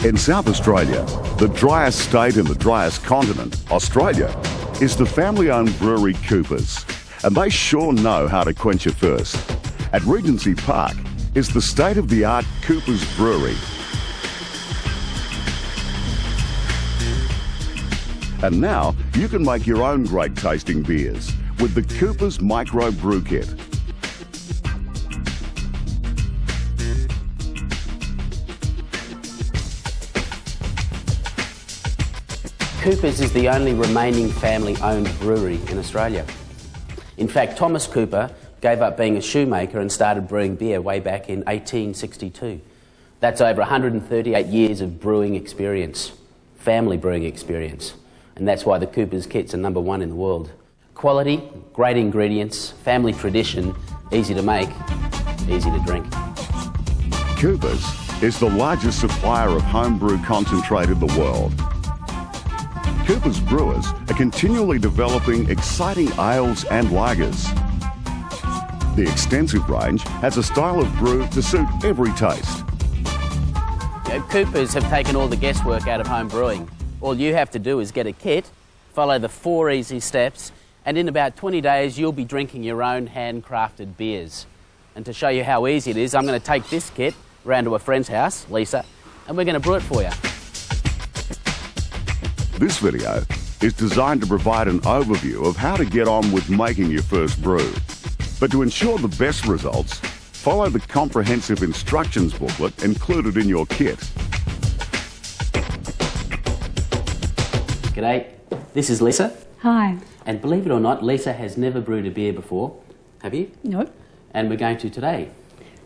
In South Australia, the driest state in the driest continent, Australia, is the family-owned brewery Coopers, and they sure know how to quench your thirst. At Regency Park is the state-of-the-art Coopers Brewery. And now you can make your own great tasting beers with the Coopers Micro Brew Kit. Coopers is the only remaining family-owned brewery in Australia. In fact, Thomas Cooper gave up being a shoemaker and started brewing beer way back in 1862. That's over 138 years of brewing experience, family brewing experience, and that's why the Coopers kits are #1 in the world. Quality, great ingredients, family tradition, easy to make, easy to drink. Coopers is the largest supplier of homebrew concentrate in the world. Coopers brewers are continually developing exciting ales and lagers. The extensive range has a style of brew to suit every taste. Coopers have taken all the guesswork out of home brewing. All you have to do is get a kit, follow the 4 easy steps, and in about 20 days you'll be drinking your own handcrafted beers. And to show you how easy it is, I'm going to take this kit round to a friend's house, Lisa, and we're going to brew it for you. This video is designed to provide an overview of how to get on with making your first brew. But to ensure the best results, follow the comprehensive instructions booklet included in your kit. G'day, this is Lisa. Hi. And believe it or not, Lisa has never brewed a beer before. Have you? No. And we're going to today.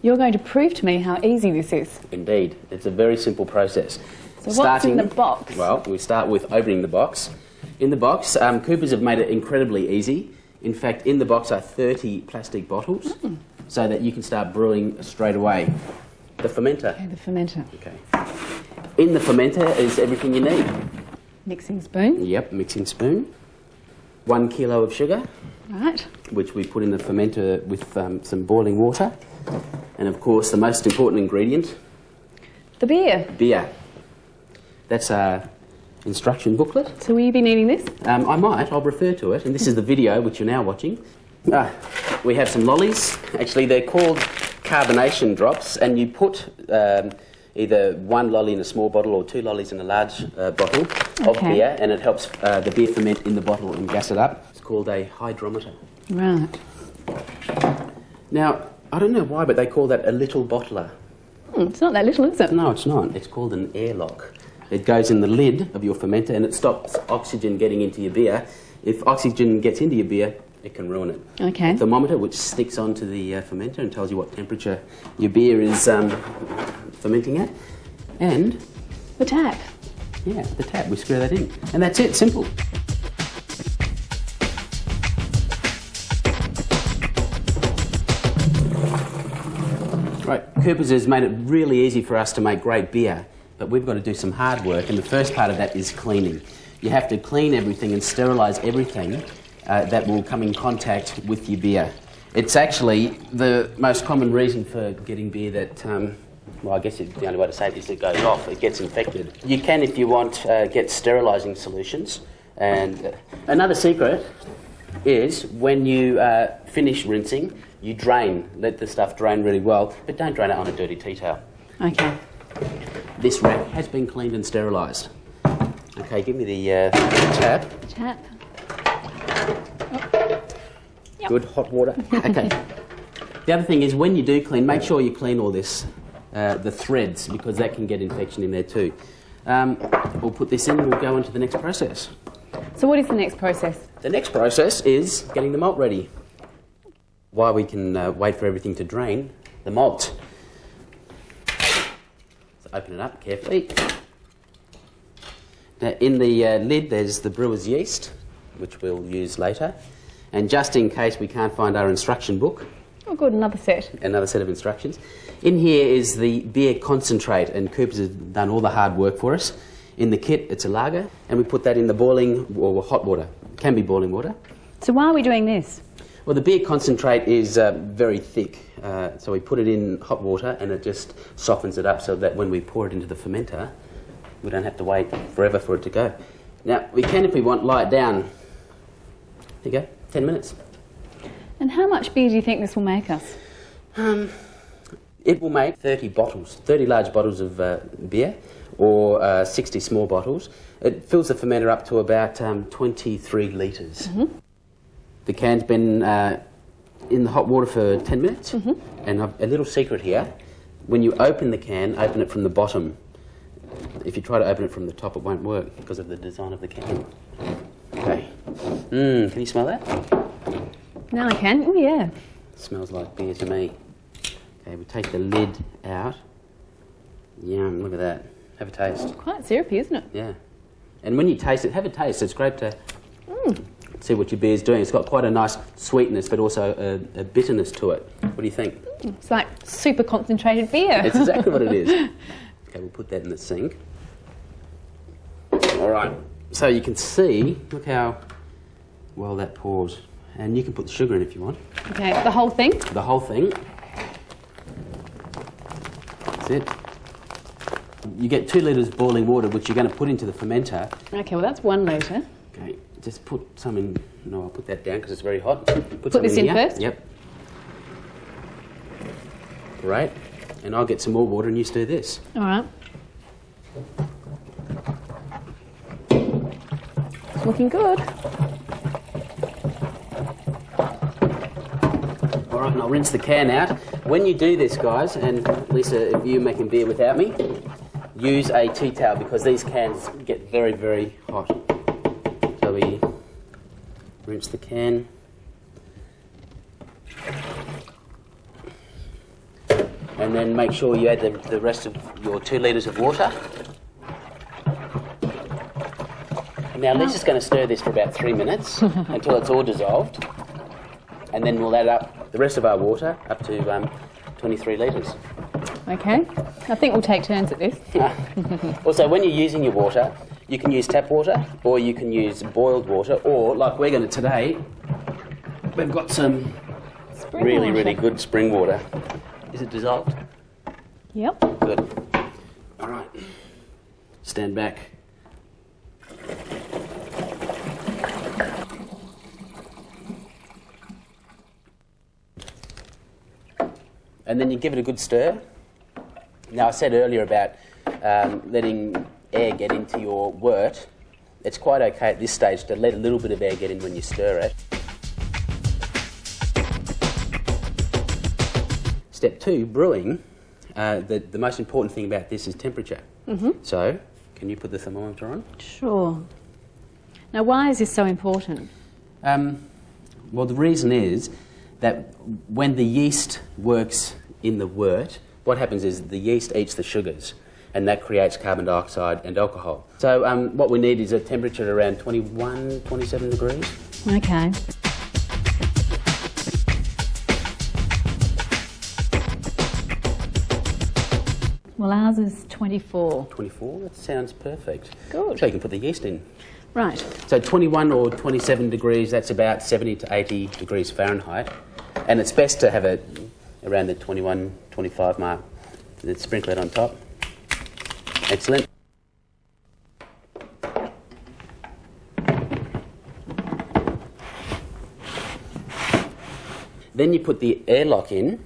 You're going to prove to me how easy this is. Indeed, it's a very simple process. So what's in the box? Well, we start with opening the box. In the box, Coopers have made it incredibly easy. In fact, in the box are 30 plastic bottles so that you can start brewing straight away. The fermenter. Okay, the fermenter. Okay. In the fermenter is everything you need. Mixing spoon. Yep, mixing spoon. 1 kilo of sugar. Right. Which we put in the fermenter with some boiling water. And of course, the most important ingredient. The beer. Beer. That's our instruction booklet. So will you be needing this? I might. I'll refer to it. And this is the video, which you're now watching. We have some lollies. Actually, they're called carbonation drops. And you put either 1 lolly in a small bottle or 2 lollies in a large bottle of beer. And it helps the beer ferment in the bottle and gas it up. It's called a hydrometer. Right. Now, I don't know why, but they call that a little bottler. It's not that little, is it? No, it's not. It's called an airlock. It goes in the lid of your fermenter and it stops oxygen getting into your beer. If oxygen gets into your beer, it can ruin it. Okay. A thermometer which sticks onto the fermenter and tells you what temperature your beer is fermenting at. And... the tap. Yeah, the tap. We screw that in. And that's it. Simple. Right, Coopers has made it really easy for us to make great beer, but we've got to do some hard work, and the first part of that is cleaning. You have to clean everything and sterilise everything that will come in contact with your beer. It's actually the most common reason for getting beer that, well, I guess the only way to say it is it goes off, it gets infected. You can, if you want, get sterilising solutions. And another secret is when you finish rinsing, you drain, let the stuff drain really well, but don't drain it on a dirty tea towel. Okay. This rack has been cleaned and sterilised. Okay, give me the tap. Tap. Yep. Good, hot water. Okay. The other thing is when you do clean, make sure you clean all this, the threads, because that can get infection in there too. We'll put this in and we'll go on to the next process. So what is the next process? The next process is getting the malt ready. While we can wait for everything to drain, the malt. So open it up carefully. Now in the lid there's the brewer's yeast, which we'll use later. And just in case we can't find our instruction book. Oh good, another set. Another set of instructions. In here is the beer concentrate, and Coopers has done all the hard work for us. In the kit it's a lager, and we put that in the boiling or hot water. It can be boiling water. So why are we doing this? Well, the beer concentrate is very thick, so we put it in hot water and it just softens it up so that when we pour it into the fermenter, we don't have to wait forever for it to go. Now, we can, if we want, lie it down. There you go, 10 minutes. And how much beer do you think this will make us? It will make 30 bottles, 30 large bottles of beer, or 60 small bottles. It fills the fermenter up to about 23 litres. The can's been in the hot water for 10 minutes. And a little secret here, when you open the can, open it from the bottom. If you try to open it from the top, it won't work because of the design of the can. Okay. Can you smell that? Now I can. Oh, yeah. It smells like beer to me. Okay, we take the lid out. Yum, look at that. Have a taste. Quite syrupy, isn't it? Yeah. And when you taste it, have a taste. It's great to see what your beer's doing. It's got quite a nice sweetness, but also a bitterness to it. What do you think? It's like super concentrated beer. It's exactly what it is. Okay, we'll put that in the sink. All right. So you can see, look how well that pours. And you can put the sugar in if you want. Okay, the whole thing? The whole thing. That's it. You get 2 litres boiling water, which you're going to put into the fermenter. Okay, well that's 1 litre. Okay, just put some in. No, I'll put that down because it's very hot. Put this in here. first? Yep. Great. And I'll get some more water and you stir this. All right. It's looking good. All right, and I'll rinse the can out. When you do this, guys, and Lisa, if you're making beer without me, use a tea towel because these cans get very, very hot. So we rinse the can. And then make sure you add the rest of your 2 litres of water. And now Lisa's going to stir this for about 3 minutes until it's all dissolved. And then we'll add up the rest of our water up to 23 litres. Okay. I think we'll take turns at this. Also, when you're using your water, you can use tap water or you can use boiled water, or like we're going to today, we've got some really good spring water. Is it dissolved? Yep. Good. All right. Stand back. And then you give it a good stir. Now, I said earlier about letting air get into your wort. It's quite okay at this stage to let a little bit of air get in when you stir it. Step 2, brewing. The most important thing about this is temperature. So, can you put the thermometer on? Sure. Now, why is this so important? Well, the reason is that when the yeast works in the wort, what happens is the yeast eats the sugars, and that creates carbon dioxide and alcohol. So what we need is a temperature around 21, 27 degrees. Okay. Well, ours is 24. 24? That sounds perfect. Good. So you can put the yeast in. Right. So 21 or 27 degrees, that's about 70 to 80 degrees Fahrenheit. And it's best to have it around the 21, 25 mark. And then sprinkle it on top. Excellent. Then you put the airlock in,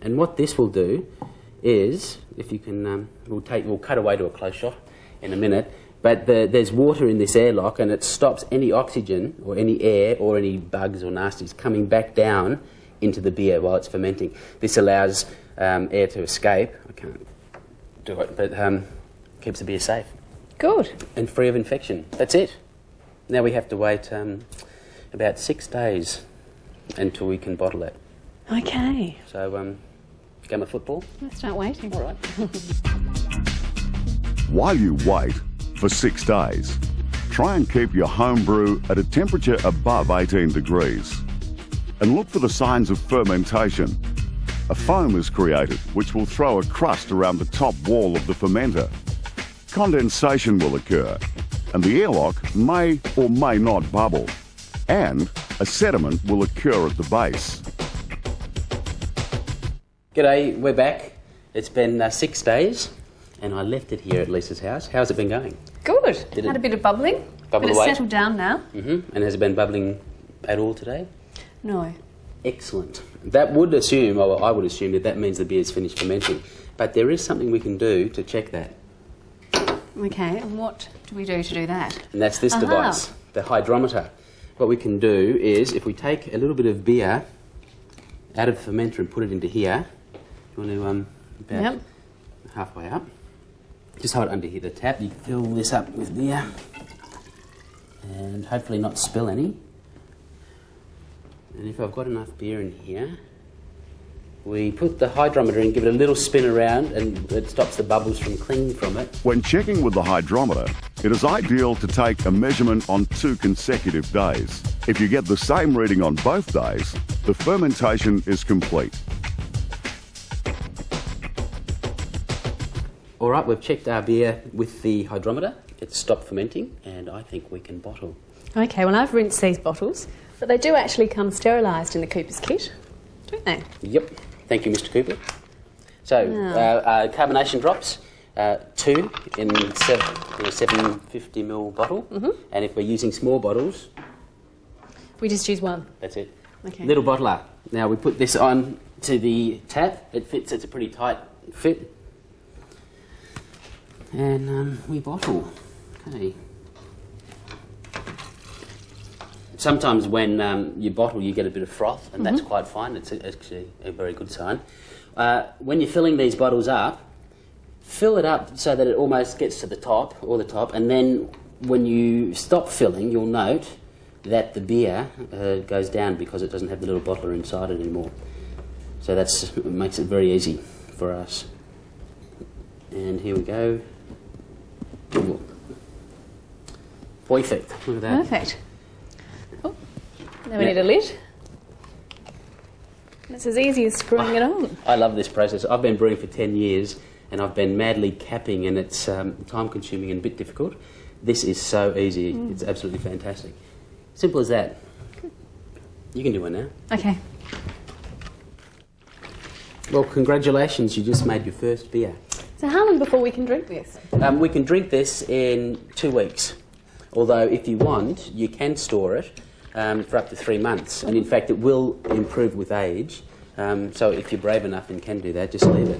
and what this will do is, if you can, we'll cut away to a close shot in a minute, but there's water in this airlock and it stops any oxygen or any air or any bugs or nasties coming back down into the beer while it's fermenting. This allows air to escape. I can't do it, but keeps the beer safe. Good. And free of infection. That's it. Now we have to wait about 6 days until we can bottle it. Okay. So, game of football? Let's start waiting. All right. While you wait for 6 days, try and keep your home brew at a temperature above 18 degrees. And look for the signs of fermentation. A foam is created which will throw a crust around the top wall of the fermenter. Condensation will occur, and the airlock may or may not bubble. And a sediment will occur at the base. G'day, we're back. It's been 6 days, and I left it here at Lisa's house. How's it been going? Good. Did Had it a bit of bubbling. bubble but it's away? settled down now. And has it been bubbling at all today? No. Excellent. That would assume, or I would assume, that that means the beer's finished fermenting. But there is something we can do to check that. Okay, and what do we do to do that? And that's this device, the hydrometer. What we can do is, if we take a little bit of beer out of the fermenter and put it into here, do you want to, about halfway up, just hold it under here, the tap, you fill this up with beer, and hopefully not spill any. And if I've got enough beer in here, we put the hydrometer in, give it a little spin around, and it stops the bubbles from clinging from it. When checking with the hydrometer, it is ideal to take a measurement on 2 consecutive days. If you get the same reading on both days, the fermentation is complete. All right, we've checked our beer with the hydrometer. It's stopped fermenting, and I think we can bottle. Okay, well, I've rinsed these bottles, but they do actually come sterilised in the Cooper's kit, don't they? Yep. Thank you, Mr. Cooper. So, carbonation drops, 2 in a 750ml bottle, and if we're using small bottles, We just use one. that's it. Okay. Little bottler. Now we put this on to the tap. It fits. It's a pretty tight fit, and we bottle. Okay. Sometimes when you bottle, you get a bit of froth, and that's quite fine. It's actually a very good sign. When you're filling these bottles up, fill it up so that it almost gets to the top, and then when you stop filling, you'll note that the beer goes down because it doesn't have the little bottler inside it anymore. So that makes it very easy for us. And here we go. Ooh. Perfect. Look at that. Perfect. Oh, now we need a lid. It's as easy as screwing it on. I love this process. I've been brewing for 10 years and I've been madly capping, and it's time consuming and a bit difficult. This is so easy. It's absolutely fantastic. Simple as that. You can do one now. Okay. Well, congratulations, you just made your first beer. So how long before we can drink this? We can drink this in 2 weeks. Although, if you want, you can store it for up to 3 months. And in fact, it will improve with age. So if you're brave enough and can do that, just leave it.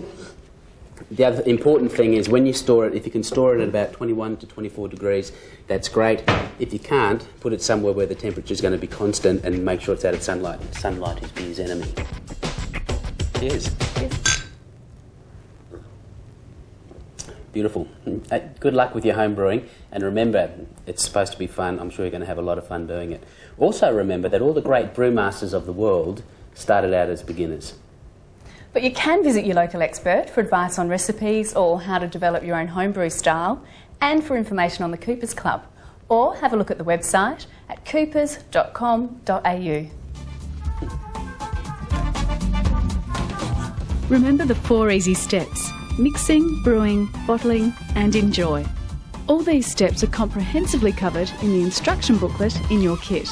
The other important thing is when you store it, if you can store it at about 21 to 24 degrees, that's great. If you can't, put it somewhere where the temperature is going to be constant and make sure it's out of sunlight. Sunlight is beer's enemy. Cheers. Beautiful. Good luck with your home brewing, and remember, it's supposed to be fun. I'm sure you're going to have a lot of fun doing it. Also remember that all the great brewmasters of the world started out as beginners. But you can visit your local expert for advice on recipes or how to develop your own homebrew style, and for information on the Coopers Club. Or have a look at the website at coopers.com.au. Remember the 4 easy steps: mixing, brewing, bottling and enjoy. All these steps are comprehensively covered in the instruction booklet in your kit.